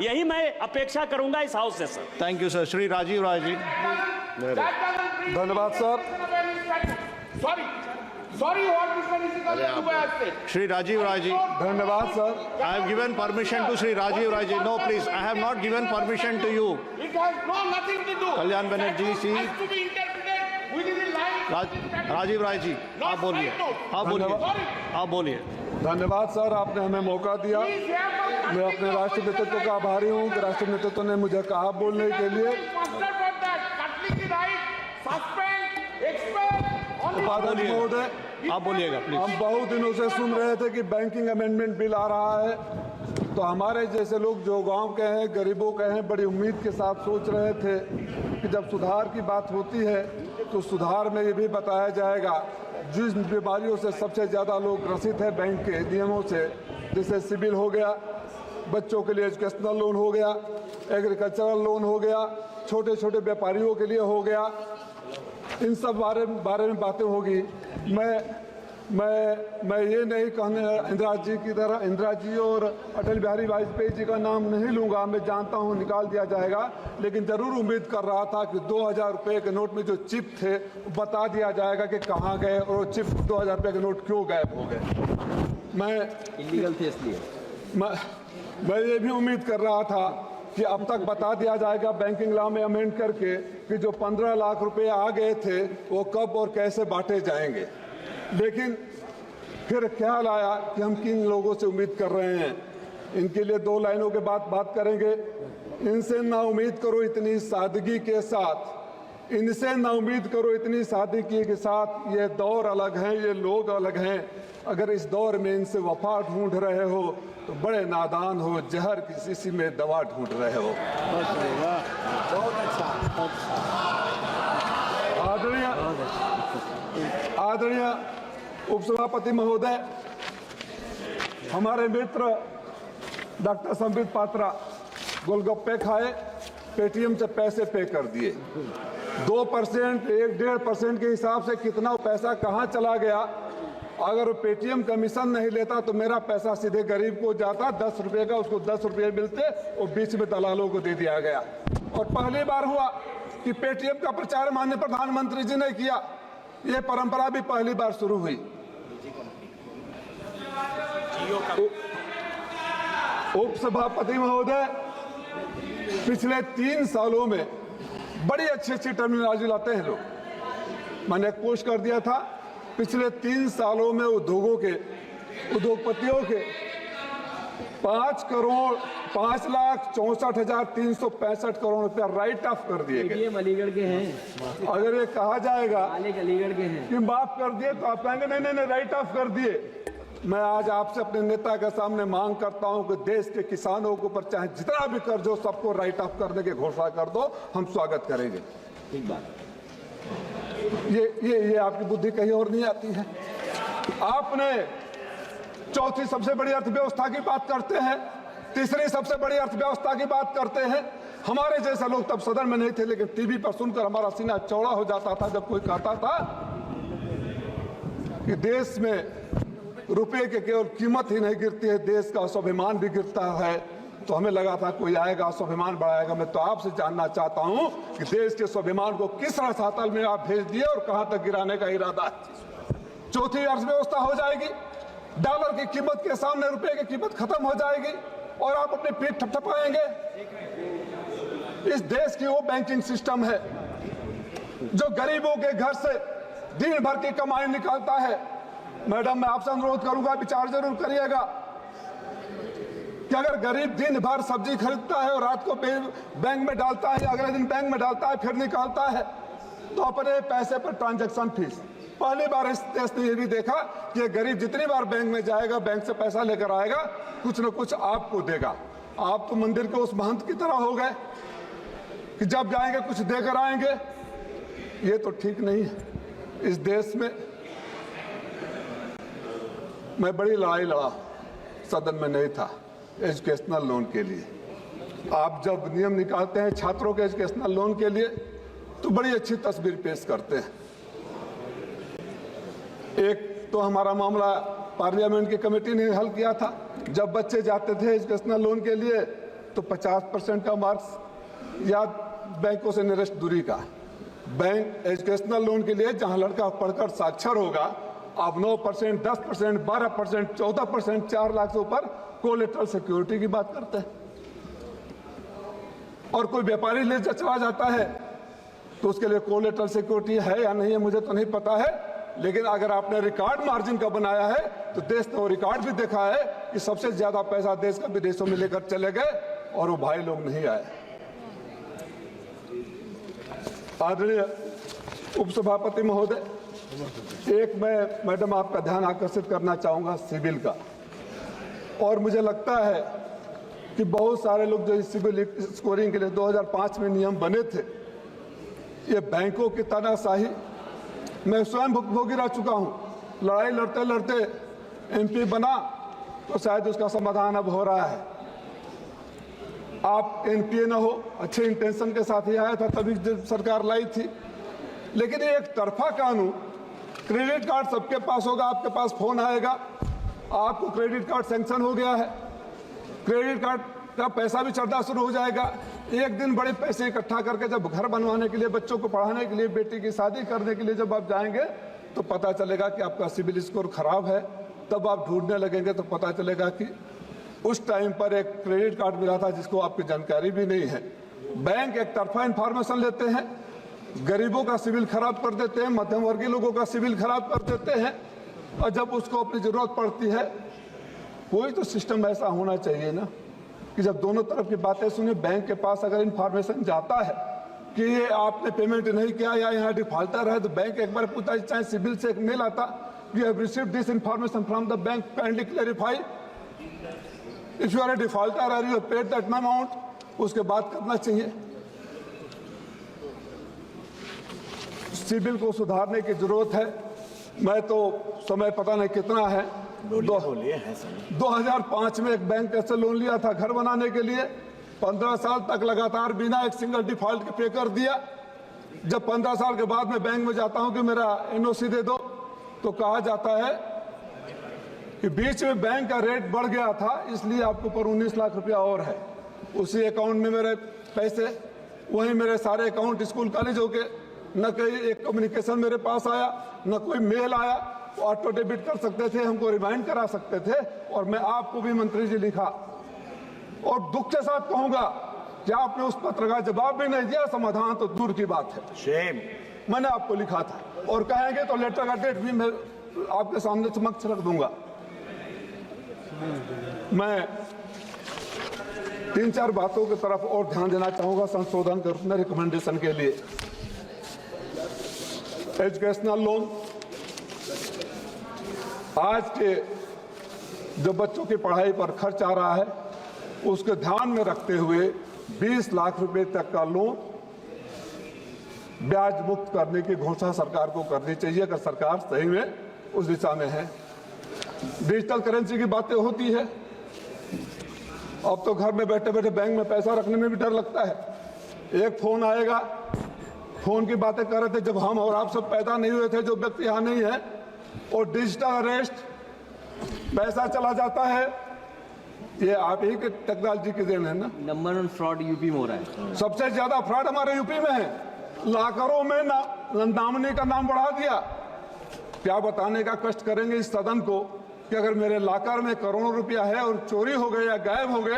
यही मैं अपेक्षा करूंगा इस हाउस से sir. Thank you sir. Shri Rajiv Rai ji. धन्यवाद सर। श्री राजीव राय जी। धन्यवाद sir. I have given permission to Sri Rajiv Rai ji. No, please. I have not given permission to you. It has nothing to do. Kalyan Banerjee ji. It has to be interpreted within the line. Rajiv Rai ji, आप बोलिए। आप बोलिए। आप बोलिए। धन्यवाद sir, आपने हमें मौका दिया। मैं अपने राष्ट्रीय नेतृत्व का आभारी हूँ कि राष्ट्रीय नेतृत्व ने मुझे कहा बोलने के लिए। उपाध्यक्ष महोदय, आप बोलिएगा प्लीज। हम बहुत दिनों से सुन रहे थे कि बैंकिंग अमेंडमेंट बिल आ रहा है, तो हमारे जैसे लोग जो गांव के हैं, गरीबों के हैं, बड़ी उम्मीद के साथ सोच रहे थे कि जब सुधार की बात होती है तो सुधार में ये भी बताया जाएगा जिस बीमारियों से सबसे ज़्यादा लोग ग्रसित है बैंक के नियमों से, जैसे सिविल हो गया, बच्चों के लिए एजुकेशनल लोन हो गया, एग्रीकल्चरल लोन हो गया, छोटे छोटे व्यापारियों के लिए हो गया, इन सब बारे में बातें होगी। मैं ये नहीं कहने इंदिरा जी और अटल बिहारी वाजपेयी जी का नाम नहीं लूँगा, मैं जानता हूँ निकाल दिया जाएगा, लेकिन ज़रूर उम्मीद कर रहा था कि 2000 रुपये के नोट में जो चिप थे बता दिया जाएगा कि कहाँ गए और चिप 2000 रुपये के नोट क्यों गायब हो गए। मैं इलीगल थे इसलिए मैं ये भी उम्मीद कर रहा था कि अब तक बता दिया जाएगा बैंकिंग लॉ में अमेंड करके कि जो 15 लाख रुपए आ गए थे वो कब और कैसे बांटे जाएंगे। लेकिन फिर ख्याल आया कि हम किन लोगों से उम्मीद कर रहे हैं, इनके लिए 2 लाइनों के बाद बात करेंगे। इनसे ना उम्मीद करो इतनी सादगी के साथ, इनसे ना उम्मीद करो इतनी सादगी के साथ, ये दौर अलग हैं, ये लोग अलग हैं, अगर इस दौर में इनसे वफा ढूंढ रहे हो तो बड़े नादान हो, जहर की शीशी में दवा ढूंढ रहे हो। आदरणीय उपसभापति महोदय, हमारे मित्र डॉक्टर संबित पात्रा गोलगप्पे खाए, पेटीएम से पैसे पे कर दिए। 2%, 1-1.5% के हिसाब से कितना पैसा कहाँ चला गया। अगर पेटीएम कमीशन नहीं लेता तो मेरा पैसा सीधे गरीब को जाता, 10 रुपये का उसको 10 रुपये मिलते और बीच में दलालों को दे दिया गया। और पहली बार हुआ कि पेटीएम का प्रचार माननीय प्रधानमंत्री जी ने किया, ये परंपरा भी पहली बार शुरू हुई। उपसभापति महोदय, पिछले 3 सालों में बड़ी अच्छी टर्मिनोलॉजी लाते हैं लोग। मैंने पोस्ट कर दिया था, पिछले 3 सालों में उद्योगपतियों के 5,64,365 करोड़ रुपया राइट ऑफ कर दिए गए। अलीगढ़ के हैं। अगर ये कहा जाएगा अलीगढ़ के हैं कि माफ कर दिए तो आप कहेंगे नहीं राइट ऑफ कर दिए। मैं आज आपसे अपने नेता के सामने मांग करता हूं कि देश के किसानों के ऊपर चाहे जितना भी कर्ज हो सबको राइट ऑफ करने की घोषणा कर दो, हम स्वागत करेंगे। ठीक बात। ये आपकी बुद्धि कहीं और नहीं आती है। आपने चौथी सबसे बड़ी अर्थव्यवस्था की बात करते हैं, तीसरी सबसे बड़ी अर्थव्यवस्था की बात करते हैं। हमारे जैसे लोग तब सदन में नहीं थे, लेकिन टीवी पर सुनकर हमारा सीना चौड़ा हो जाता था जब कोई कहता था कि देश में रुपए के केवल कीमत ही नहीं गिरती है, देश का स्वाभिमान भी गिरता है। तो हमें लगा था कोई आएगा स्वाभिमान बढ़ाएगा। मैं तो आपसे जानना चाहता हूं कि देश के स्वाभिमान को किस रसातल में आप भेज दिए और कहां तक गिराने का इरादा है। चौथी अर्थव्यवस्था हो जाएगी, डॉलर की कीमत के सामने रुपए की कीमत खत्म हो जाएगी और आप अपनी पीठ थपथपाएंगे। इस देश की वो बैंकिंग सिस्टम है जो गरीबों के घर से दिन भर की कमाई निकालता है। मैडम, मैं आपसे अनुरोध करूंगा, विचार जरूर करिएगा कि अगर गरीब दिन भर सब्जी खरीदता है और रात को बैंक में डालता है, अगले दिन बैंक में डालता है, फिर निकालता है, तो अपने पैसे पर ट्रांजैक्शन फीस। पहली बार इस देश ने यह भी देखा कि गरीब जितनी बार बैंक में जाएगा, बैंक से पैसा लेकर आएगा, कुछ न कुछ आपको देगा। आप तो मंदिर के उस महंत की तरह हो गए कि जब जाएंगे कुछ देकर आएंगे। ये तो ठीक नहीं है। इस देश में मैं बड़ी लड़ाई लड़ा, सदन में नहीं था, एजुकेशनल लोन के लिए। आप जब नियम निकालते हैं छात्रों के एजुकेशनल लोन के लिए तो बड़ी अच्छी तस्वीर पेश करते हैं। एक तो हमारा मामला पार्लियामेंट की कमेटी ने हल किया था, जब बच्चे जाते थे एजुकेशनल लोन के लिए तो 50% का मार्क्स या बैंकों से नियरेस्ट दूरी का। बैंक एजुकेशनल लोन के लिए जहां लड़का पढ़कर साक्षर होगा, आप 9%, 10%, 12%, 14%, 4 लाख से ऊपर कोलेटरल सिक्योरिटी की बात करते हैं। और कोई व्यापारी ले चला जाता है तो उसके लिए कोलेटरल सिक्योरिटी है या नहीं है मुझे तो नहीं पता है, लेकिन अगर आपने रिकॉर्ड मार्जिन का बनाया है तो देश ने वो रिकॉर्ड भी देखा है कि सबसे ज्यादा पैसा देश का विदेशों में लेकर चले गए और वो भाई लोग नहीं आए। आदरणीय उपसभापति महोदय, एक मैं मैडम आपका ध्यान आकर्षित करना चाहूंगा सिविल का। और मुझे लगता है कि बहुत सारे लोग जो सिविल स्कोरिंग के लिए 2005 में नियम बने थे, ये बैंकों की तानाशाही मैं स्वयं भुगतभोगी रह चुका हूं। लड़ाई लड़ते लड़ते एमपी बना तो शायद उसका समाधान अब हो रहा है। आप एनपीए न हो, अच्छे इंटेंशन के साथ ही आया था, तभी सरकार लाई थी। लेकिन ये एक तरफा कानून, क्रेडिट कार्ड सबके पास होगा, आपके पास फोन आएगा, आपको क्रेडिट कार्ड सैंक्शन हो गया है, क्रेडिट कार्ड का पैसा भी चढ़ना शुरू हो जाएगा। एक दिन बड़े पैसे इकट्ठा करके जब घर बनवाने के लिए, बच्चों को पढ़ाने के लिए, बेटी की शादी करने के लिए जब आप जाएंगे तो पता चलेगा कि आपका सिविल स्कोर खराब है। तब आप ढूंढने लगेंगे तो पता चलेगा कि उस टाइम पर एक क्रेडिट कार्ड मिला था जिसको आपकी जानकारी भी नहीं है। बैंक एक तरफा इंफॉर्मेशन लेते हैं, गरीबों का सिविल खराब कर देते हैं, मध्यम वर्गीय लोगों का सिविल खराब कर देते हैं, और जब उसको अपनी जरूरत पड़ती है, कोई तो सिस्टम ऐसा होना चाहिए ना कि जब दोनों तरफ की बातें सुने, बैंक के पास अगर इंफॉर्मेशन जाता है कि ये आपने पेमेंट नहीं किया या यहाँ डिफॉल्टर है, तो बैंक एक बार पूछता है, चाहे सिविल से एक मेल आता, you have received this information from the bank, kindly clarify if you are a defaulter और you have paid that amount, उसके बाद करना चाहिए। सिविल को सुधारने की जरूरत है। मैं तो समय पता नहीं कितना है, 2005 में एक बैंक से लोन लिया था घर बनाने के लिए, 15 साल तक लगातार बिना एक सिंगल डिफॉल्ट के पे कर दिया। जब 15 साल के बाद मैं बैंक में जाता हूं कि मेरा एनओसी दे दो, तो कहा जाता है कि बीच में बैंक का रेट बढ़ गया था, इसलिए आपके ऊपर 19 लाख रुपया और है। उसी अकाउंट में मेरे पैसे, वहीं मेरे सारे अकाउंट स्कूल कॉलेज हो गए, न कहीं एक कम्युनिकेशन मेरे पास आया, न कोई मेल आया। ऑटो डेबिट कर सकते थे, हमको रिमाइंड करा सकते थे, और मैं आपको भी मंत्री जी लिखा, और दुख के साथ कहूंगा कि आपने उस पत्र का जवाब भी नहीं दिया, समाधान तो दूर की बात है। शेम। मैंने आपको लिखा था, और कहेंगे तो लेटर का डेट भी मैं आपके सामने समक्ष रख दूंगा। मैं 3-4 बातों की तरफ और ध्यान देना चाहूंगा संशोधन करने रिकमेंडेशन के लिए। एजुकेशनल लोन, आज के जो बच्चों की पढ़ाई पर खर्च आ रहा है उसके ध्यान में रखते हुए 20 लाख रुपए तक का लोन ब्याज मुक्त करने की घोषणा सरकार को करनी चाहिए, अगर सरकार सही में उस दिशा में है। डिजिटल करेंसी की बातें होती है, अब तो घर में बैठे बैठे बैंक में पैसा रखने में भी डर लगता है। एक फोन आएगा, फोन की बातें कर रहे थे जब हम और आप सब पैदा नहीं हुए थे, जो व्यक्ति यहाँ नहीं है, और डिजिटल अरेस्ट, पैसा चला जाता है। ये आप ही के टेक्नोलॉजी की देन है ना। नंबर 1 फ्रॉड यूपी में हो रहा है। सबसे ज्यादा फ्रॉड हमारे यूपी में है। लाकरों में नॉमिनी का नाम बढ़ा दिया। क्या बताने का कष्ट करेंगे इस सदन को कि अगर मेरे लाकर में करोड़ों रुपया है और चोरी हो गए या गायब हो गए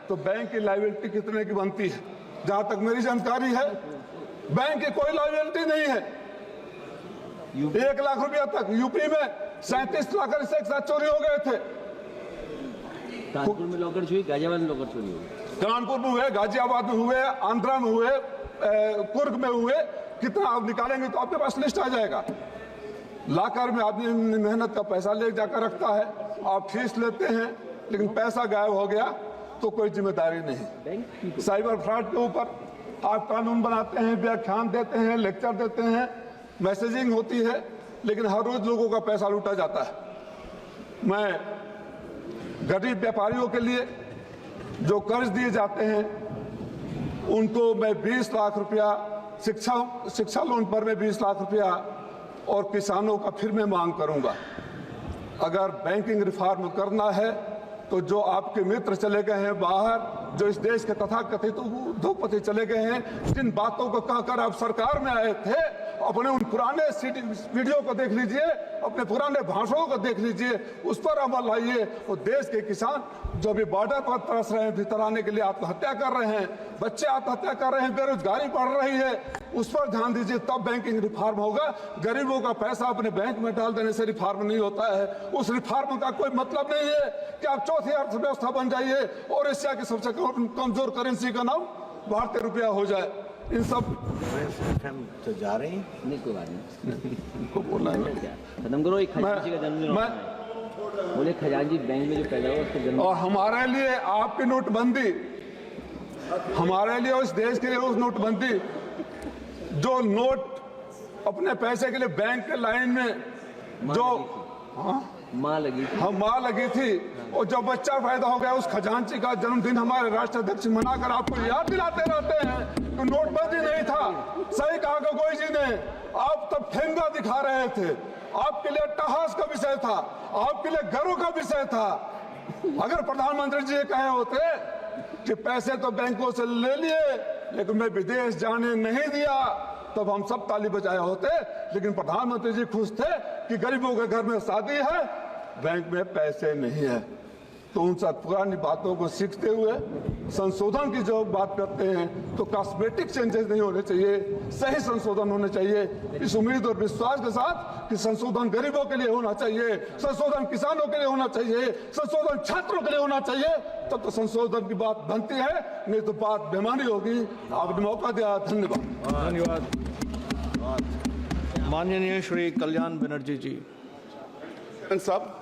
तो बैंक की लायबिलिटी कितने की बनती है। जहां तक मेरी जानकारी है, बैंक की कोई लायबिलिटी नहीं है। 1 लाख रुपया तक यूपी में 37 लाख से एक साथ चोरी हो गए थे। कानपुर में लॉकर चोरी, गाजियाबाद में लॉकर चोरी हुई। कानपुर में हुए, गाजियाबाद में हुए, आंध्रा में हुए, कुर्ग में हुए। कितना आप निकालेंगे तो आपके पास लिस्ट आ जाएगा। लाकर में आदमी मेहनत का पैसा ले जाकर रखता है, आप फीस लेते हैं, लेकिन पैसा गायब हो गया तो कोई जिम्मेदारी नहीं। साइबर फ्रॉड के ऊपर आप कानून बनाते हैं, व्याख्यान देते हैं, लेक्चर देते हैं, मैसेजिंग होती है, लेकिन हर रोज लोगों का पैसा लूटा जाता है। मैं गरीब व्यापारियों के लिए जो कर्ज दिए जाते हैं उनको मैं 20 लाख रुपया, शिक्षा लोन पर मैं 20 लाख रुपया, और किसानों का फिर मैं मांग करूंगा। अगर बैंकिंग रिफॉर्म करना है तो जो आपके मित्र चले गए हैं बाहर, जो इस देश के तथाकथित उद्योगपति चले गए हैं, जिन बातों को कहकर आप सरकार में आए थे, अपने उन पुराने वीडियो को देख लीजिए, अपने पुराने भाषणों को देख लीजिए, उस पर अमल लाइए। और देश के किसान जो भी बॉर्डर पर तरस रहे हैं, भीतर आने के लिए आत्महत्या कर रहे हैं, बच्चे आत्महत्या कर रहे हैं, बेरोजगारी बढ़ रही है, उस पर ध्यान दीजिए, तब बैंकिंग रिफॉर्म होगा। गरीबों का पैसा अपने बैंक में डाल देने से रिफॉर्म नहीं होता है। उस रिफॉर्म का कोई मतलब नहीं है कि आप चौथी अर्थव्यवस्था बन जाइए और एशिया की सबसे कमजोर करेंसी का नाम भारतीय रुपया हो जाए। इन सब तो जा रहे हैं। नहीं कोई बात नहीं, को बोलना है। क्या खत्म करो। एक खजांची का जन्मदिन होता है। बोले खजांची बैंक में जो पैदा हुआ उसका जन्म। और हमारे लिए आपकी नोटबंदी, हमारे लिए उस देश के लिए उस नोटबंदी, जो नोट अपने पैसे के लिए बैंक के लाइन में जो माँ लगी थी, हम माँ लगी थी, और जब बच्चा पैदा हो गया, उस खजांची का जन्मदिन हमारे राष्ट्राध्यक्ष मनाकर आपको याद दिलाते रहते हैं कि नोटबंदी नहीं था। सही कहा गोगोई जी ने, आप तब ठेंगा दिखा रहे थे, आपके लिए अट्टहास का विषय था, आपके लिए गर्व का विषय था। अगर प्रधानमंत्री जी कहे होते कि पैसे तो बैंकों से ले लिए लेकिन मैं विदेश जाने नहीं दिया, तब हम सब ताली बजाए होते। लेकिन प्रधानमंत्री जी खुश थे कि गरीबों के घर में शादी है, बैंक में पैसे नहीं है। तो उन सब पुरानी बातों को सीखते हुए संशोधन की जो बात करते हैं, तो कॉस्मेटिक चेंजेस नहीं होने चाहिए, सही संशोधन होने चाहिए। इस उम्मीद और विश्वास के साथ कि संशोधन गरीबों के लिए होना चाहिए, संशोधन किसानों के लिए होना चाहिए, संशोधन छात्रों के लिए होना चाहिए, तब तो संशोधन की बात बनती है, नहीं तो बात बेमानी होगी। आपने मौका दिया, धन्यवाद। धन्यवाद। माननीय श्री कल्याण बनर्जी जी। सब